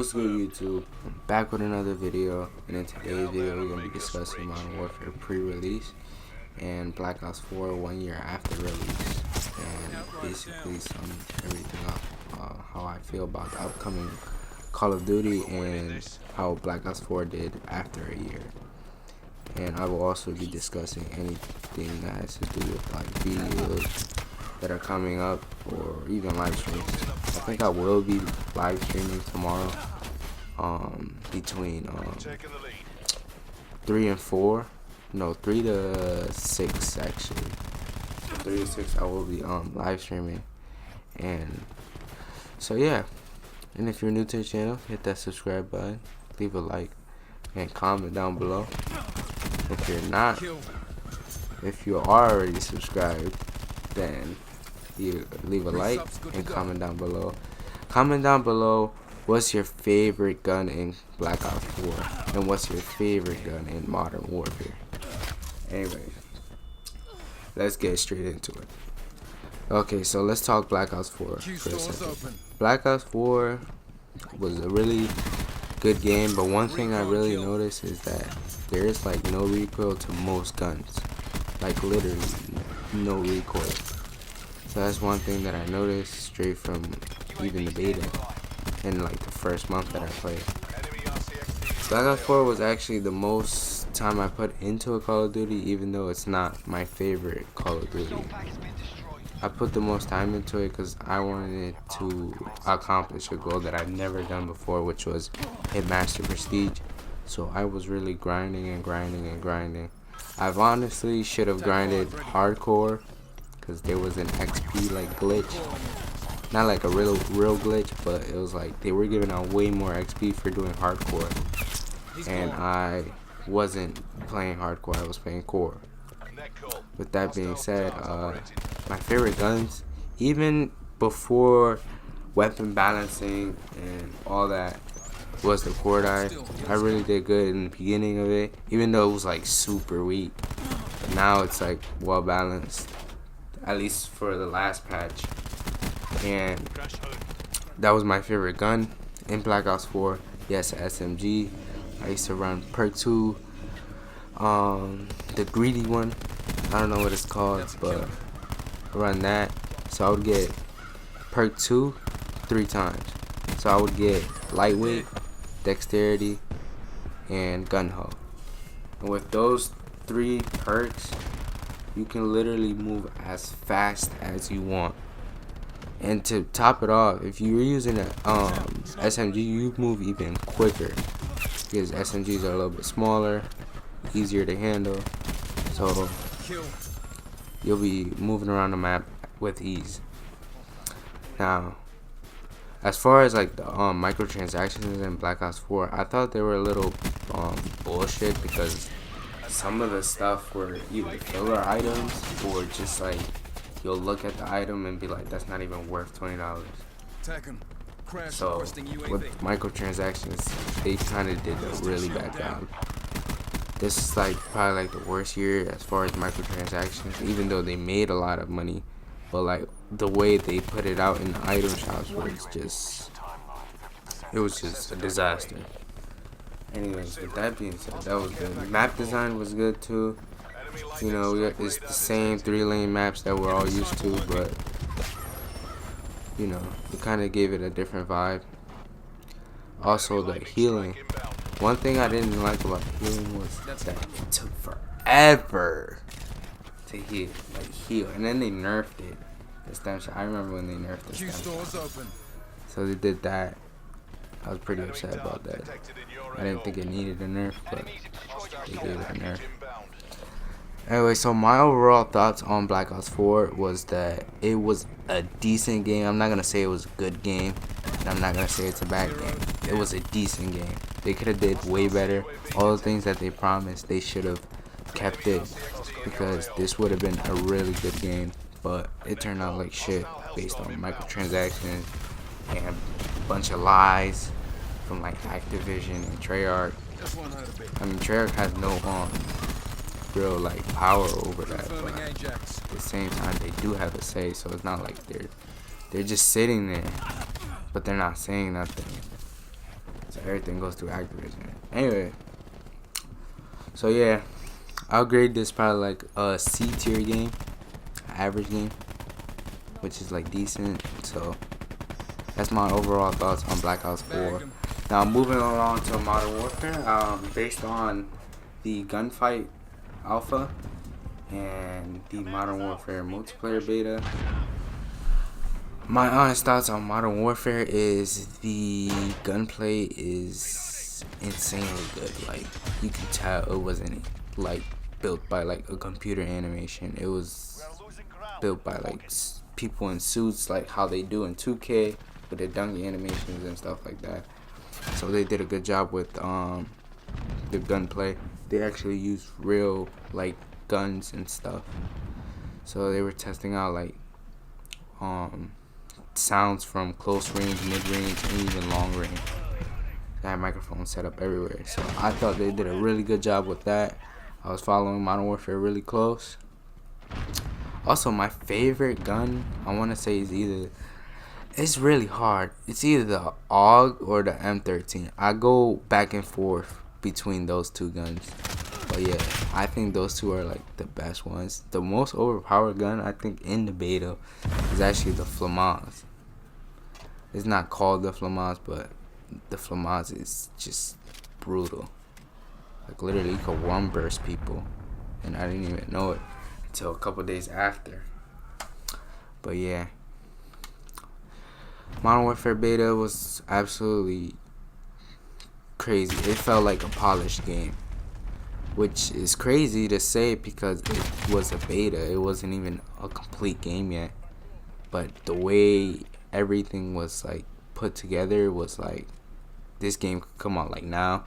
What's good, YouTube? I'm back with another video, and in today's video we're going to be discussing Modern Warfare pre-release and Black Ops 4 1 year after release, and basically everything how I feel about the upcoming Call of Duty and how Black Ops 4 did after a year. And I will also be discussing anything that has to do with like videos that are coming up or even live streams. I think I will be live streaming tomorrow between 3 and 4, no, 3 to 6 actually. So 3 to 6 I will be live streaming. And so yeah, and if you're new to the channel, hit that subscribe button, leave a like, and comment down below. If you're not, if you are already subscribed, then you leave a like and comment down below. Comment down below what's your favorite gun in Black Ops 4 and what's your favorite gun in Modern Warfare. Anyway, let's get straight into it. Okay, so let's talk Black Ops 4 for a second. Black Ops 4 was a really good game, but one thing I really noticed is that there is like no recoil to most guns, like literally no recoil. So that's one thing that I noticed straight from even the beta and like the first month that I played. Black Ops 4 was actually the most time I put into a Call of Duty, even though it's not my favorite Call of Duty. I put the most time into it because I wanted to accomplish a goal that I've never done before, which was hit Master Prestige. So I was really grinding and grinding and grinding. I've honestly should have grinded hardcore because there was an XP like glitch, not like a real glitch, but it was like they were giving out way more XP for doing hardcore, and I wasn't playing hardcore, I was playing core. With that being said, my favorite guns, even before weapon balancing and all that, was the core die. I really did good in the beginning of it, even though it was like super weak. But now it's like well balanced, at least for the last patch. And that was my favorite gun in Black Ops 4. Yes, SMG. I used to run perk 2, the greedy one, I don't know what it's called, but I run that. So I would get perk 2 3 times. So I would get lightweight, dexterity, and gun ho. And with those 3 perks, you can literally move as fast as you want. And to top it off, if you're using a SMG, you move even quicker because SMGs are a little bit smaller, easier to handle, so you'll be moving around the map with ease. Now, as far as like the microtransactions in Black Ops 4, I thought they were a little bullshit because some of the stuff were either filler items or just like you'll look at the item and be like, that's not even worth $20. So with microtransactions, they kind of did a really bad job. This is like probably like the worst year as far as microtransactions, even though they made a lot of money, but like the way they put it out in the item shops was just, it was just a disaster. Anyways, with that being said, that was good. Map design was good too. You know, it's the same 3-lane maps that we're all used to, but you know, it kind of gave it a different vibe. Also, the healing. One thing I didn't like about the healing was that it took forever to heal, and then they nerfed it. The stem shot. I remember when they nerfed the stem shot. So they did that. I was pretty upset about that. I didn't think it needed a nerf, but they gave it a nerf. Anyway, so my overall thoughts on Black Ops 4 was that it was a decent game. I'm not going to say it was a good game, and I'm not going to say it's a bad game. It was a decent game. They could have did way better. All the things that they promised, they should have kept it, because this would have been a really good game. But it turned out like shit based on microtransactions and a bunch of lies from like Activision and Treyarch. I mean, Treyarch has no real like power over that, but at the same time they do have a say, so it's not like they're just sitting there but they're not saying nothing. everything goes through Activision. Anyway, so yeah, I'll grade this probably like a C tier game, average game, which is like decent. So that's my overall thoughts on Black Ops 4. Now moving along to Modern Warfare, based on the gunfight alpha and the Modern Warfare multiplayer beta. My honest thoughts on Modern Warfare is the gunplay is insanely good. Like, you can tell it wasn't like built by like a computer animation. It was built by like people in suits, like how they do in 2K with the dunk animations and stuff like that. So they did a good job with the gunplay. They actually used real like guns and stuff. So they were testing out like sounds from close range, mid range, and even long range. They had microphones set up everywhere. So I thought they did a really good job with that. I was following Modern Warfare really close. Also, my favorite gun, I want to say, is either, it's really hard. It's either the AUG or the M13. I go back and forth between those two guns. But yeah, I think those two are like the best ones. The most overpowered gun, I think, in the beta is actually the FLAMAS. It's not called the FLAMAS, but the FLAMAS is just brutal. Like, literally, you could one burst people, and I didn't even know it until a couple days after. But yeah, Modern Warfare beta was absolutely crazy. It felt like a polished game, which is crazy to say because it was a beta. It wasn't even a complete game yet. But the way everything was like put together was like, this game could come out like now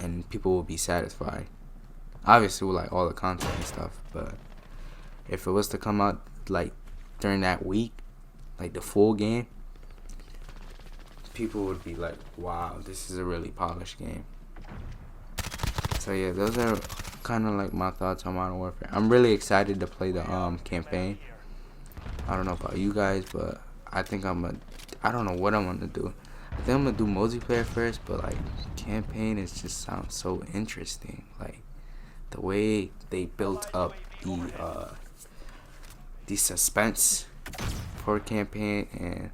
and people will be satisfied. Obviously with like all the content and stuff, but if it was to come out like during that week, like the full game, people would be like, wow, this is a really polished game. So yeah, those are kind of like my thoughts on Modern Warfare. I'm really excited to play the campaign. I don't know about you guys, but I think I don't know what I'm gonna do. I think I'm gonna do multiplayer first, but like campaign is just sounds so interesting. Like the way they built up the suspense for campaign and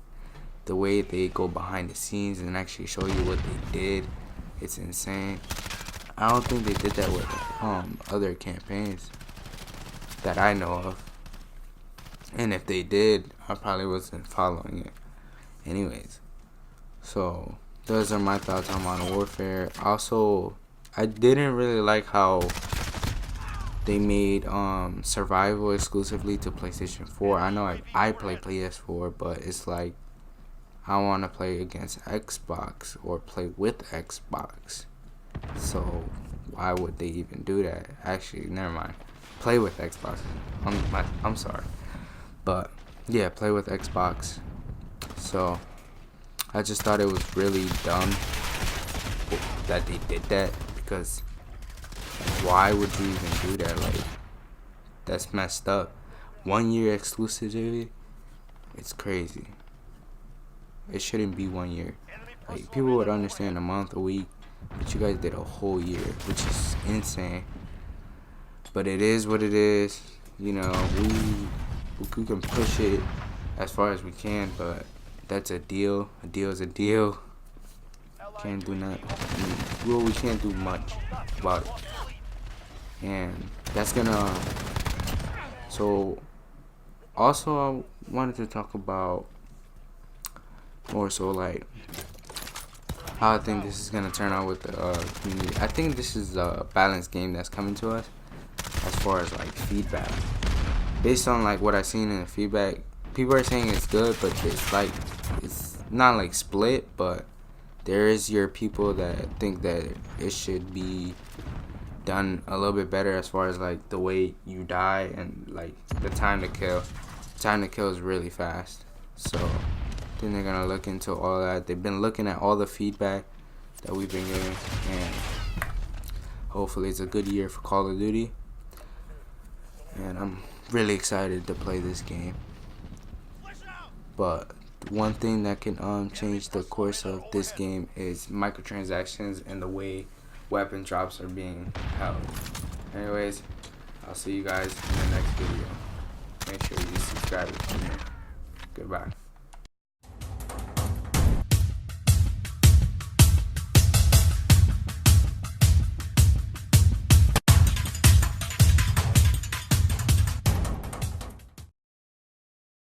the way they go behind the scenes and actually show you what they did, it's insane. I don't think they did that with other campaigns that I know of. And if they did, I probably wasn't following it. Anyways, so those are my thoughts on Modern Warfare. Also, I didn't really like how they made survival exclusively to PlayStation 4. I know I play PS4, but it's like I want to play against Xbox or play with Xbox. So why would they even do that? Actually, never mind. Play with Xbox. I'm sorry. But yeah, play with Xbox. So I just thought it was really dumb that they did that, because like, why would you even do that? Like, that's messed up. 1 year exclusivity, it's crazy. It shouldn't be 1 year. Like, people would understand a month, a week, but you guys did a whole year, which is insane. But it is what it is. You know, we can push it as far as we can, but that's a deal. A deal is a deal. Can't do nothing. Well, we can't do much about it. And that's gonna. So, also, I wanted to talk about more so like how I think this is gonna turn out with the community. I think this is a balanced game that's coming to us as far as like feedback. Based on like what I've seen in the feedback, people are saying it's good, but it's not like split, but there is your people that think that it should be done a little bit better as far as like the way you die and like the time to kill. Time to kill is really fast. So I think they're gonna look into all that. They've been looking at all the feedback that we've been getting, and hopefully it's a good year for Call of Duty. And I'm really excited to play this game. But one thing that can change the course of this game is microtransactions and the way weapon drops are being held. Anyways, I'll see you guys in the next video. Make sure you subscribe. Goodbye.